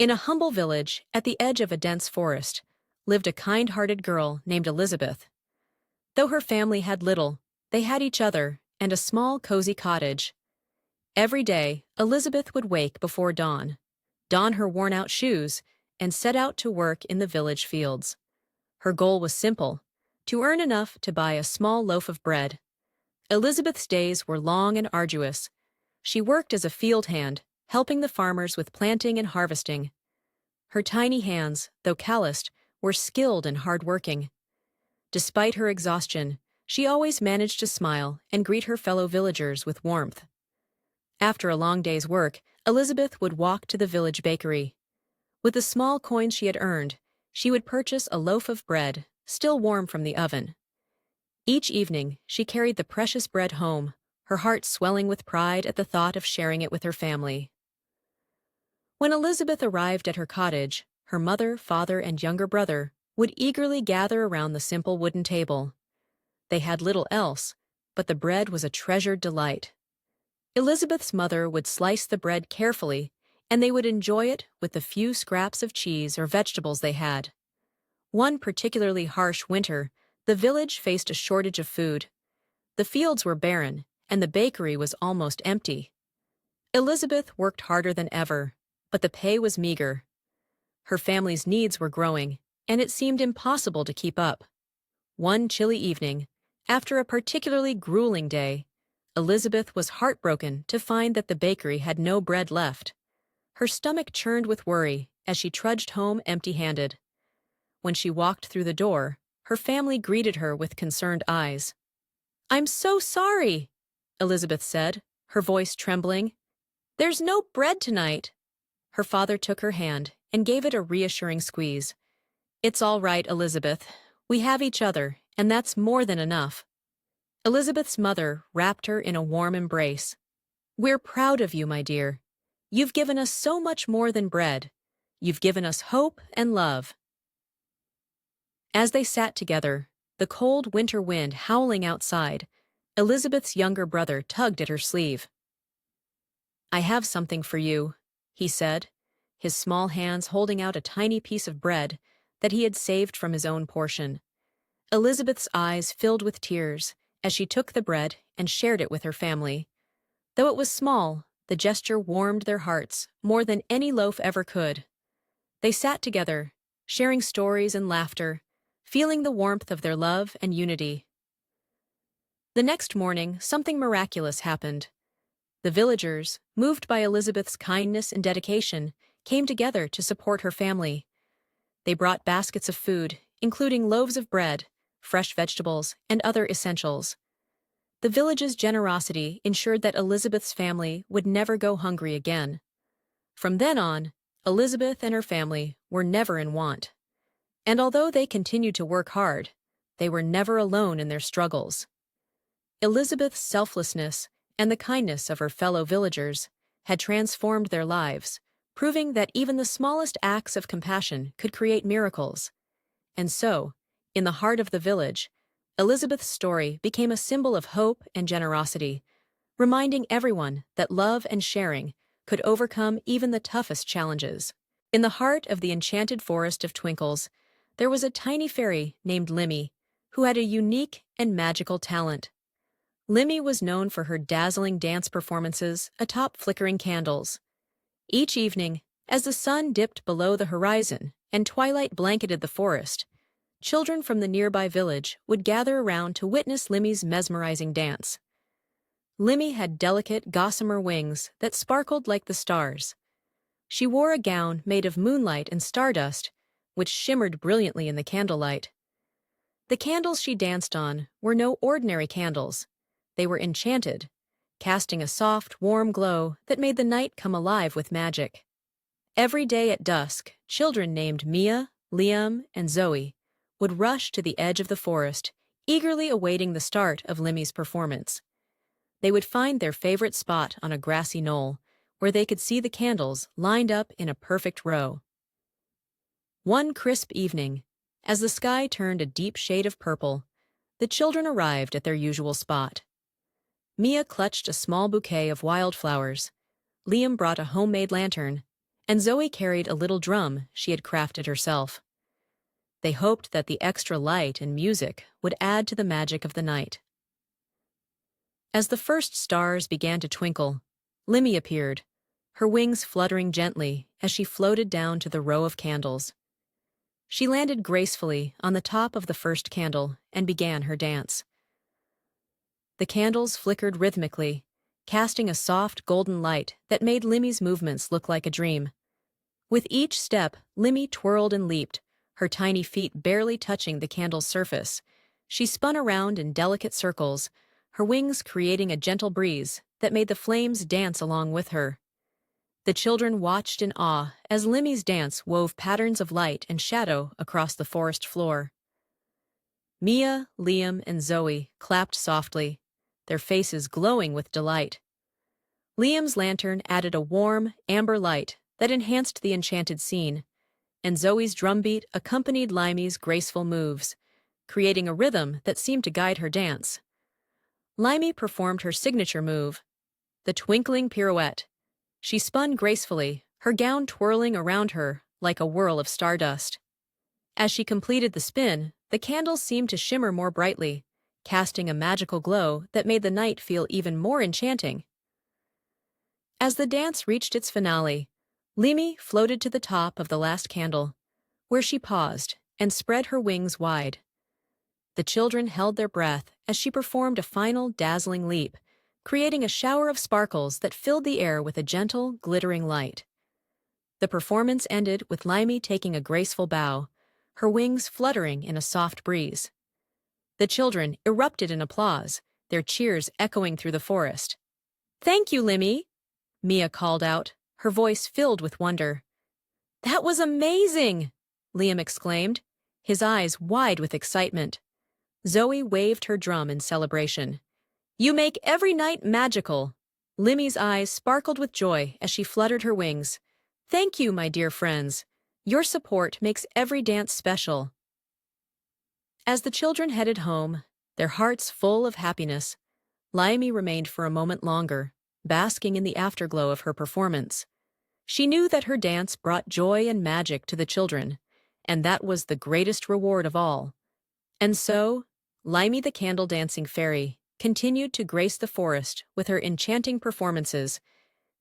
In a humble village, at the edge of a dense forest, lived a kind-hearted girl named Elizabeth. Though her family had little, they had each other and a small, cozy cottage. Every day, Elizabeth would wake before dawn, don her worn-out shoes, and set out to work in the village fields. Her goal was simple: to earn enough to buy a small loaf of bread. Elizabeth's days were long and arduous. She worked as a field hand, helping the farmers with planting and harvesting. Her tiny hands, though calloused, were skilled and hard-working. Despite her exhaustion, she always managed to smile and greet her fellow villagers with warmth. After a long day's work, Elizabeth would walk to the village bakery. With the small coins she had earned, she would purchase a loaf of bread, still warm from the oven. Each evening, she carried the precious bread home, her heart swelling with pride at the thought of sharing it with her family. When Elizabeth arrived at her cottage, her mother, father, and younger brother would eagerly gather around the simple wooden table. They had little else, but the bread was a treasured delight. Elizabeth's mother would slice the bread carefully, and they would enjoy it with the few scraps of cheese or vegetables they had. One particularly harsh winter, the village faced a shortage of food. The fields were barren, and the bakery was almost empty. Elizabeth worked harder than ever, but the pay was meager. Her family's needs were growing, and it seemed impossible to keep up. One chilly evening, after a particularly grueling day, Elizabeth was heartbroken to find that the bakery had no bread left. Her stomach churned with worry as she trudged home empty-handed. When she walked through the door, her family greeted her with concerned eyes. "I'm so sorry," Elizabeth said, her voice trembling. "There's no bread tonight." Her father took her hand and gave it a reassuring squeeze. "It's all right, Elizabeth. We have each other, and that's more than enough." Elizabeth's mother wrapped her in a warm embrace. "We're proud of you, my dear. You've given us so much more than bread. You've given us hope and love." As they sat together, the cold winter wind howling outside, Elizabeth's younger brother tugged at her sleeve. "I have something for you," he said, his small hands holding out a tiny piece of bread that he had saved from his own portion. Elizabeth's eyes filled with tears as she took the bread and shared it with her family. Though it was small, the gesture warmed their hearts more than any loaf ever could. They sat together, sharing stories and laughter, feeling the warmth of their love and unity. The next morning, something miraculous happened. The villagers, moved by Elizabeth's kindness and dedication, came together to support her family. They brought baskets of food, including loaves of bread, fresh vegetables, and other essentials. The village's generosity ensured that Elizabeth's family would never go hungry again. From then on, Elizabeth and her family were never in want. And although they continued to work hard, they were never alone in their struggles. Elizabeth's selflessness and the kindness of her fellow villagers had transformed their lives, proving that even the smallest acts of compassion could create miracles. And so, in the heart of the village, Elizabeth's story became a symbol of hope and generosity, reminding everyone that love and sharing could overcome even the toughest challenges. In the heart of the enchanted forest of Twinkles, there was a tiny fairy named Limmy, who had a unique and magical talent. Limmy was known for her dazzling dance performances atop flickering candles. Each evening, as the sun dipped below the horizon and twilight blanketed the forest, children from the nearby village would gather around to witness Limmy's mesmerizing dance. Limmy had delicate, gossamer wings that sparkled like the stars. She wore a gown made of moonlight and stardust, which shimmered brilliantly in the candlelight. The candles she danced on were no ordinary candles. They were enchanted, casting a soft, warm glow that made the night come alive with magic. Every day at dusk, children named Mia, Liam, and Zoe would rush to the edge of the forest, eagerly awaiting the start of Limmy's performance. They would find their favorite spot on a grassy knoll, where they could see the candles lined up in a perfect row. One crisp evening, as the sky turned a deep shade of purple, the children arrived at their usual spot. Mia clutched a small bouquet of wildflowers, Liam brought a homemade lantern, and Zoe carried a little drum she had crafted herself. They hoped that the extra light and music would add to the magic of the night. As the first stars began to twinkle, Limmy appeared, her wings fluttering gently as she floated down to the row of candles. She landed gracefully on the top of the first candle and began her dance. The candles flickered rhythmically, casting a soft golden light that made Limmy's movements look like a dream. With each step, Limmy twirled and leaped, her tiny feet barely touching the candle's surface. She spun around in delicate circles, her wings creating a gentle breeze that made the flames dance along with her. The children watched in awe as Limmy's dance wove patterns of light and shadow across the forest floor. Mia, Liam, and Zoe clapped softly, their faces glowing with delight. Liam's lantern added a warm, amber light that enhanced the enchanted scene, and Zoe's drumbeat accompanied Limy's graceful moves, creating a rhythm that seemed to guide her dance. Limy performed her signature move, the twinkling pirouette. She spun gracefully, her gown twirling around her like a whirl of stardust. As she completed the spin, the candles seemed to shimmer more brightly, casting a magical glow that made the night feel even more enchanting. As the dance reached its finale, Limy floated to the top of the last candle, where she paused and spread her wings wide. The children held their breath as she performed a final dazzling leap, creating a shower of sparkles that filled the air with a gentle, glittering light. The performance ended with Limy taking a graceful bow, her wings fluttering in a soft breeze. The children erupted in applause, their cheers echoing through the forest. "Thank you, Limmy," Mia called out, her voice filled with wonder. "That was amazing!" Liam exclaimed, his eyes wide with excitement. Zoe waved her drum in celebration. "You make every night magical." Limmy's eyes sparkled with joy as she fluttered her wings. "Thank you, my dear friends. Your support makes every dance special." As the children headed home, their hearts full of happiness, Limy remained for a moment longer, basking in the afterglow of her performance. She knew that her dance brought joy and magic to the children, and that was the greatest reward of all. And so, Limy the candle dancing fairy continued to grace the forest with her enchanting performances,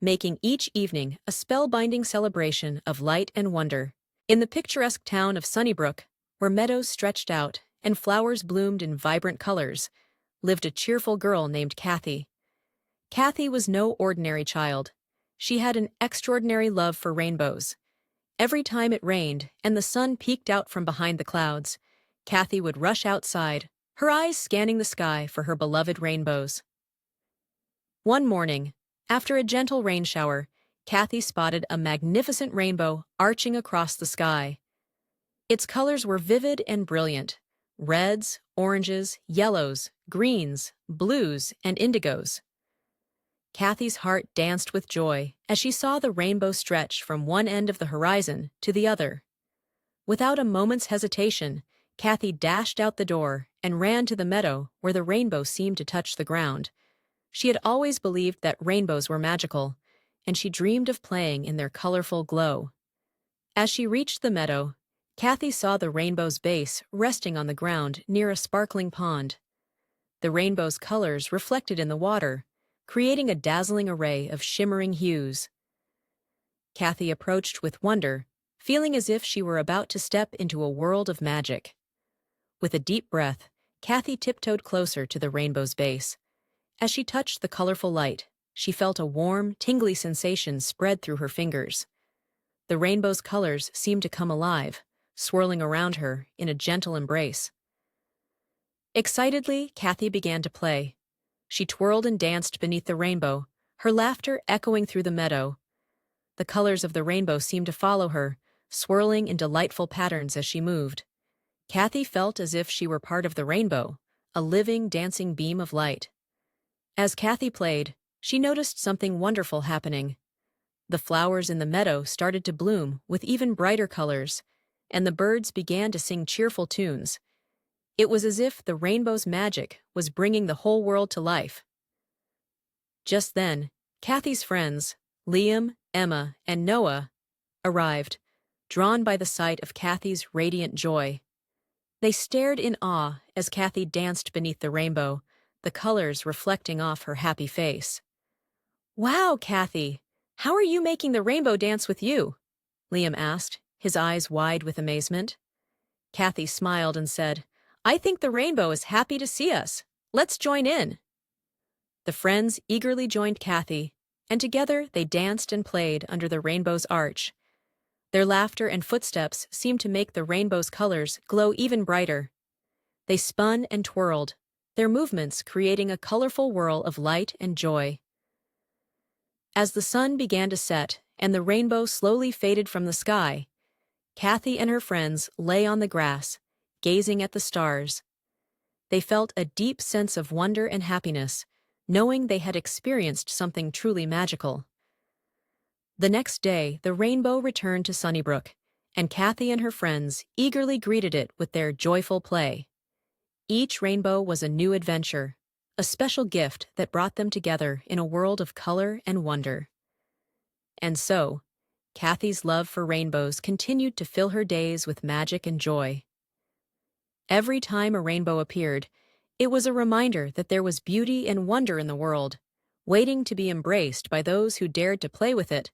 making each evening a spellbinding celebration of light and wonder. In the picturesque town of Sunnybrook, where meadows stretched out and flowers bloomed in vibrant colors, lived a cheerful girl named Kathy. Kathy was no ordinary child. She had an extraordinary love for rainbows. Every time it rained and the sun peeked out from behind the clouds, Kathy would rush outside, her eyes scanning the sky for her beloved rainbows. One morning, after a gentle rain shower, Kathy spotted a magnificent rainbow arching across the sky. Its colors were vivid and brilliant: reds, oranges, yellows, greens, blues, and indigos. Kathy's heart danced with joy as she saw the rainbow stretch from one end of the horizon to the other. Without a moment's hesitation, Kathy dashed out the door and ran to the meadow where the rainbow seemed to touch the ground. She had always believed that rainbows were magical, and she dreamed of playing in their colorful glow. As she reached the meadow, Kathy saw the rainbow's base resting on the ground near a sparkling pond. The rainbow's colors reflected in the water, creating a dazzling array of shimmering hues. Kathy approached with wonder, feeling as if she were about to step into a world of magic. With a deep breath, Kathy tiptoed closer to the rainbow's base. As she touched the colorful light, she felt a warm, tingly sensation spread through her fingers. The rainbow's colors seemed to come alive, swirling around her in a gentle embrace. Excitedly, Kathy began to play. She twirled and danced beneath the rainbow, her laughter echoing through the meadow. The colors of the rainbow seemed to follow her, swirling in delightful patterns as she moved. Kathy felt as if she were part of the rainbow, a living, dancing beam of light. As Kathy played, she noticed something wonderful happening. The flowers in the meadow started to bloom with even brighter colors, and the birds began to sing cheerful tunes. It was as if the rainbow's magic was bringing the whole world to life. Just then, Kathy's friends, Liam, Emma, and Noah, arrived, drawn by the sight of Kathy's radiant joy. They stared in awe as Kathy danced beneath the rainbow, the colors reflecting off her happy face. "Wow, Kathy! How are you making the rainbow dance with you?" Liam asked, his eyes wide with amazement. Kathy smiled and said, "I think the rainbow is happy to see us. Let's join in." The friends eagerly joined Kathy, and together they danced and played under the rainbow's arch. Their laughter and footsteps seemed to make the rainbow's colors glow even brighter. They spun and twirled, their movements creating a colorful whirl of light and joy. As the sun began to set and the rainbow slowly faded from the sky, Kathy and her friends lay on the grass, gazing at the stars. They felt a deep sense of wonder and happiness, knowing they had experienced something truly magical. The next day, the rainbow returned to Sunnybrook, and Kathy and her friends eagerly greeted it with their joyful play. Each rainbow was a new adventure, a special gift that brought them together in a world of color and wonder. And so, Kathy's love for rainbows continued to fill her days with magic and joy. Every time a rainbow appeared, it was a reminder that there was beauty and wonder in the world, waiting to be embraced by those who dared to play with it